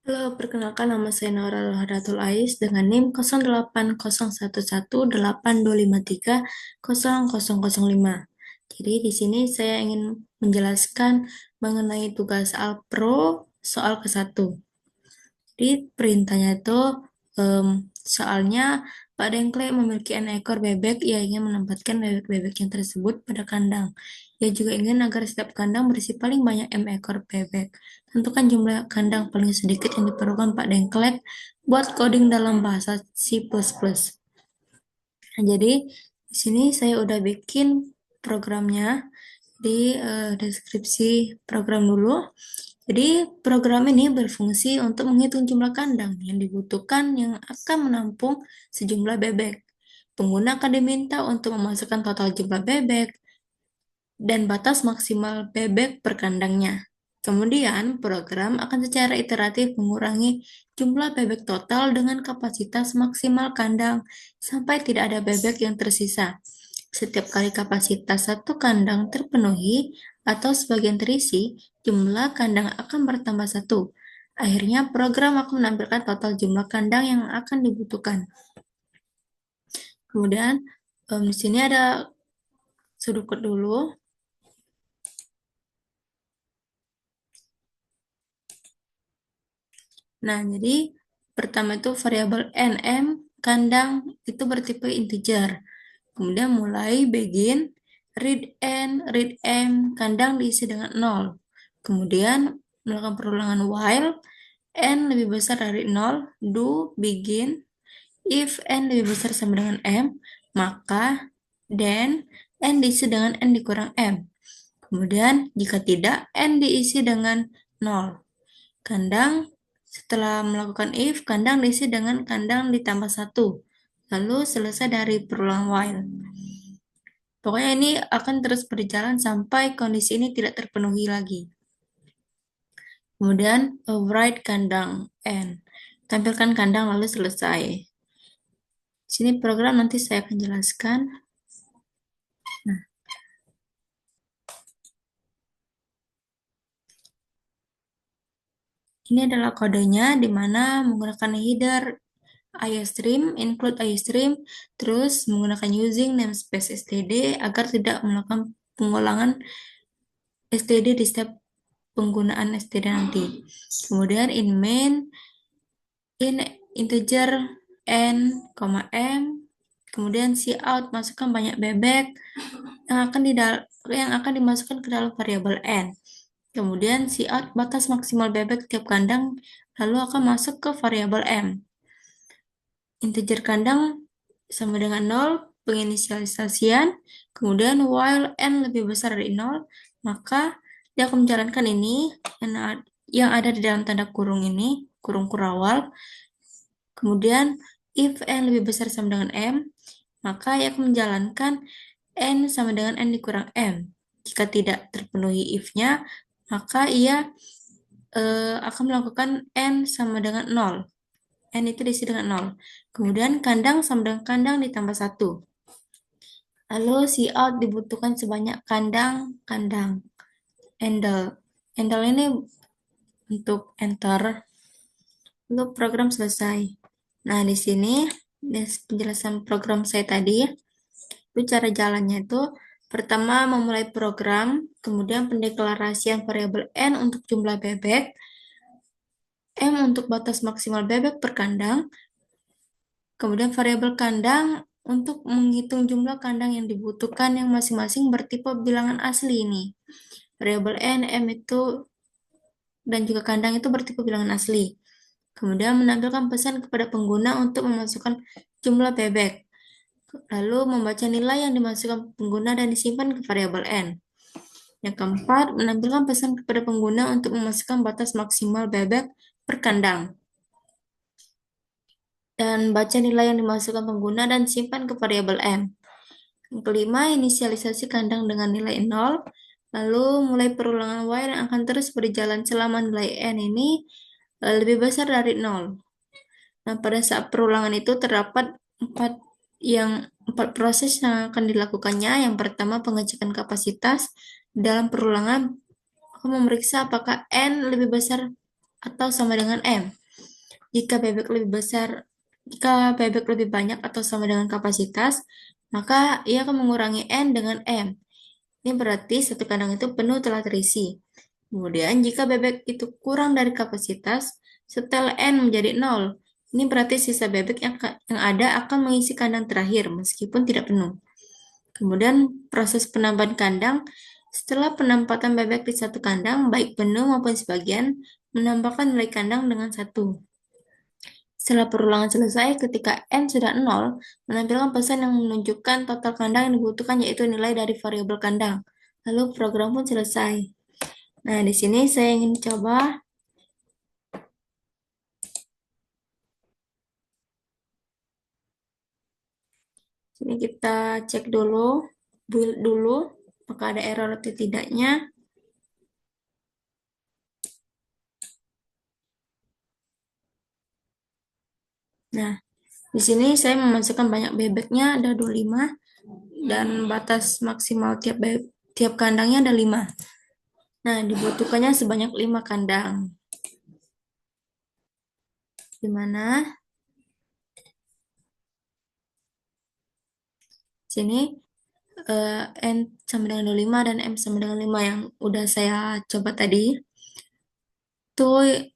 Halo, perkenalkan nama saya Naura Rohadatul Ais dengan NIM 08011125300005. Jadi di sini saya ingin menjelaskan mengenai tugas Alpro soal ke-1. Di perintahnya itu soalnya Pak Dengkle memiliki 6 ekor bebek. Ia ingin menempatkan bebek-bebek yang tersebut pada kandang. Ia juga ingin agar setiap kandang berisi paling banyak 6 ekor bebek. Tentukan jumlah kandang paling sedikit yang diperlukan Pak Dengklek buat coding dalam bahasa C++. Nah, jadi di sini saya udah bikin programnya di deskripsi program dulu. Jadi program ini berfungsi untuk menghitung jumlah kandang yang dibutuhkan yang akan menampung sejumlah bebek. Pengguna akan diminta untuk memasukkan total jumlah bebek dan batas maksimal bebek per kandangnya. Kemudian, program akan secara iteratif mengurangi jumlah bebek total dengan kapasitas maksimal kandang sampai tidak ada bebek yang tersisa. Setiap kali kapasitas satu kandang terpenuhi atau sebagian terisi, jumlah kandang akan bertambah satu. Akhirnya, program akan menampilkan total jumlah kandang yang akan dibutuhkan. Kemudian, di sini ada sudut kod dulu. Nah, jadi pertama itu variabel nm kandang itu bertipe integer. Kemudian mulai begin read m kandang diisi dengan 0. Kemudian melakukan perulangan while n lebih besar dari 0, do begin if n lebih besar sama dengan m, maka then n diisi dengan n dikurang m. Kemudian jika tidak, n diisi dengan 0. Kandang setelah melakukan if, kandang diisi dengan kandang ditambah 1. Lalu selesai dari perulangan while. Pokoknya ini akan terus berjalan sampai kondisi ini tidak terpenuhi lagi. Kemudian write kandang n. Tampilkan kandang lalu selesai. Sini program nanti saya akan jelaskan. Nah, ini adalah kodenya di mana menggunakan header IOStream, include IOStream, terus menggunakan using namespace std agar tidak melakukan pengulangan std di setiap penggunaan std nanti. Kemudian in main, in integer n, m, kemudian cout masukkan banyak bebek yang akan dimasukkan ke dalam variabel n. Kemudian cout batas maksimal bebek tiap kandang lalu akan masuk ke variabel m. Integer kandang sama dengan 0, penginisialisasian, kemudian while n lebih besar dari 0, maka dia akan menjalankan ini yang ada di dalam tanda kurung ini, kurung kurawal. Kemudian if n lebih besar sama dengan m, maka ia akan menjalankan n sama dengan n dikurang m. Jika tidak terpenuhi if-nya, maka ia akan melakukan n sama dengan 0. N itu diisi dengan 0. Kemudian kandang sama dengan kandang ditambah 1. Lalu cout dibutuhkan sebanyak kandang. Handle. Handle ini untuk enter. Lalu program selesai. Nah, di sini penjelasan program saya tadi. Itu cara jalannya itu pertama memulai program, kemudian pendeklarasian variabel n untuk jumlah bebek, m untuk batas maksimal bebek per kandang, kemudian variabel kandang untuk menghitung jumlah kandang yang dibutuhkan yang masing-masing bertipe bilangan asli ini. Variabel n, m itu dan juga kandang itu bertipe bilangan asli. Kemudian menampilkan pesan kepada pengguna untuk memasukkan jumlah bebek. Lalu membaca nilai yang dimasukkan pengguna dan disimpan ke variabel n. Yang keempat, menampilkan pesan kepada pengguna untuk memasukkan batas maksimal bebek per kandang. Dan baca nilai yang dimasukkan pengguna dan simpan ke variabel m. Yang kelima, inisialisasi kandang dengan nilai 0, lalu mulai perulangan while yang akan terus berjalan selama nilai n ini lebih besar dari 0. Nah, pada saat perulangan itu terdapat empat proses yang akan dilakukannya. Yang pertama, pengecekan kapasitas. Dalam perulangan, aku memeriksa apakah n lebih besar atau sama dengan M. Jika bebek lebih besar, jika bebek lebih banyak atau sama dengan kapasitas, maka ia akan mengurangi N dengan M. Ini berarti satu kandang itu penuh telah terisi. Kemudian jika bebek itu kurang dari kapasitas, setel N menjadi 0. Ini berarti sisa bebek yang ada akan mengisi kandang terakhir meskipun tidak penuh. Kemudian proses penambahan kandang, setelah penempatan bebek di satu kandang, baik penuh maupun sebagian, menambahkan nilai kandang dengan 1. Setelah perulangan selesai, ketika N sudah 0, menampilkan pesan yang menunjukkan total kandang yang dibutuhkan yaitu nilai dari variabel kandang. Lalu program pun selesai. Nah, di sini saya ingin coba. Sini kita cek dulu, build dulu, apakah ada error atau tidaknya. Nah, di sini saya memasukkan banyak bebeknya, ada 25, dan batas maksimal tiap kandangnya ada 5. Nah, dibutuhkannya sebanyak 5 kandang. Dimana sini N sama dengan 25 dan M sama dengan 5 yang udah saya coba tadi. Tuh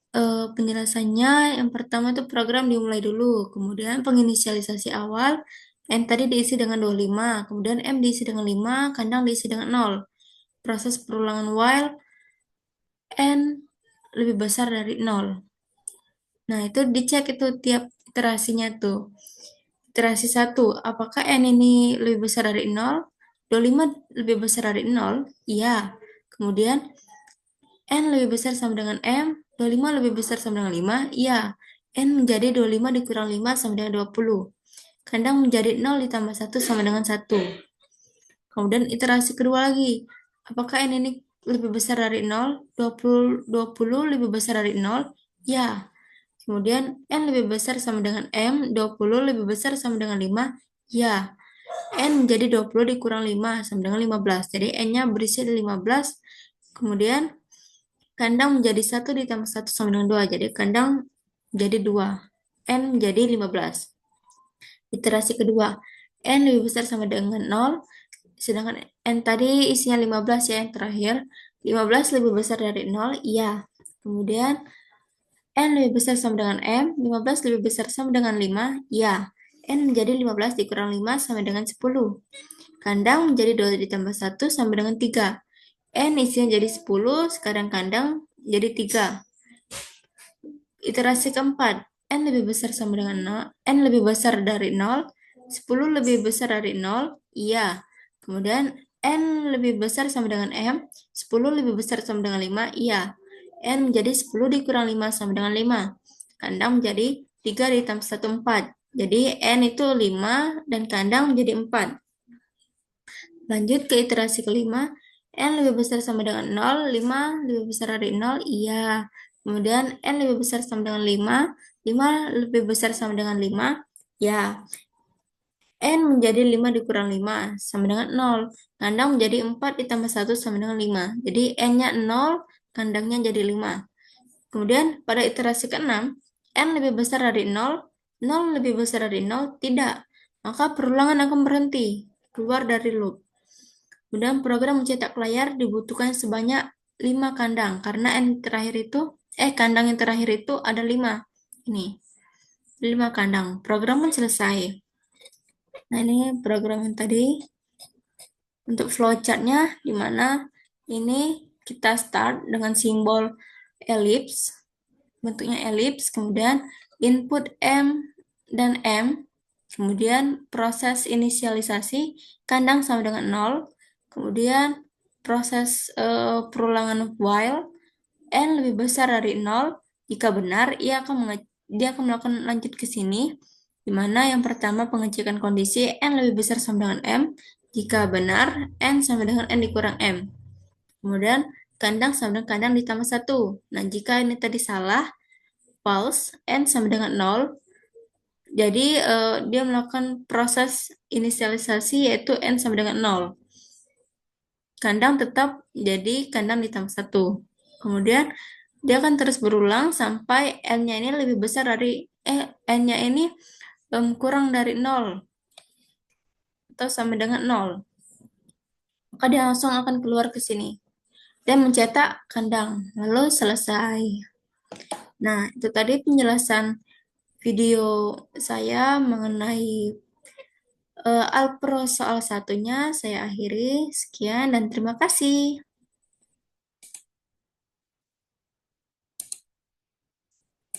penjelasannya yang pertama itu program dimulai dulu, kemudian penginisialisasi awal N tadi diisi dengan 25, kemudian M diisi dengan 5, kandang diisi dengan 0. Proses perulangan while N lebih besar dari 0. Nah, itu dicek itu tiap iterasinya tuh. Iterasi 1, apakah N ini lebih besar dari 0? 25 lebih besar dari 0? Iya. Kemudian N lebih besar sama dengan M, 25 lebih besar sama dengan 5? Iya. N menjadi 25 dikurang 5 sama dengan 20. Kandang menjadi 0 ditambah 1 sama dengan 1. Kemudian iterasi kedua lagi. Apakah N ini lebih besar dari 0? 20 lebih besar dari 0? Ya. Kemudian N lebih besar sama dengan M, 20 lebih besar sama dengan 5? Ya. N menjadi 20 dikurang 5 sama dengan 15. Jadi N-nya berisi 15. Kemudian kandang menjadi 1 ditambah 1 sama dengan 2. Jadi kandang menjadi 2. N menjadi 15. Iterasi kedua. N lebih besar sama dengan 0. Sedangkan N tadi isinya 15 ya yang terakhir. 15 lebih besar dari 0. Iya. Kemudian N lebih besar sama dengan M. 15 lebih besar sama dengan 5. Iya. N menjadi 15 dikurang 5 sama dengan 10. Kandang menjadi 2 ditambah 1 sama dengan 3. N isinya jadi 10, sekarang kandang jadi 3. Iterasi keempat, N lebih besar sama dengan 0, N lebih besar dari 0, 10 lebih besar dari 0, iya. Kemudian N lebih besar sama dengan M, 10 lebih besar sama dengan 5, iya. N menjadi 10 dikurang 5 sama dengan 5. Kandang menjadi 3 ditambah 1, 4. Jadi N itu 5 dan kandang menjadi 4. Lanjut ke iterasi kelima, N lebih besar sama dengan 0, 5 lebih besar dari 0, iya. Kemudian N lebih besar sama dengan 5, 5 lebih besar sama dengan 5, ya. N menjadi 5 dikurang 5, sama dengan 0. Kandang menjadi 4 ditambah 1 sama dengan 5. Jadi N-nya 0, kandangnya jadi 5. Kemudian pada iterasi ke-6, N lebih besar dari 0, 0 lebih besar dari 0, tidak. Maka perulangan akan berhenti, keluar dari loop. Kemudian program mencetak layar dibutuhkan sebanyak 5 kandang karena kandang yang terakhir itu ada 5. Ini 5 kandang. Program pun selesai. Nah, ini program yang tadi untuk flowchartnya di mana ini kita start dengan simbol ellipse, bentuknya ellipse, kemudian input M dan M, kemudian proses inisialisasi kandang sama dengan 0, kemudian proses perulangan while N lebih besar dari 0, jika benar dia akan melakukan lanjut ke sini, di mana yang pertama pengecekan kondisi N lebih besar sama dengan M, jika benar N sama dengan N dikurang M. Kemudian kandang sama dengan kandang ditambah 1. Nah, jika ini tadi salah, false, N sama dengan 0, jadi dia melakukan proses inisialisasi yaitu N sama dengan 0. Kandang tetap jadi kandang ditambah 1. Kemudian Dia akan terus berulang sampai N-nya ini lebih besar dari, N-nya ini kurang dari 0 atau sama dengan 0. Maka dia langsung akan keluar ke sini dan mencetak kandang. Lalu selesai. Nah, itu tadi penjelasan video saya mengenai Alpro soal satunya. Saya akhiri. Sekian dan terima kasih.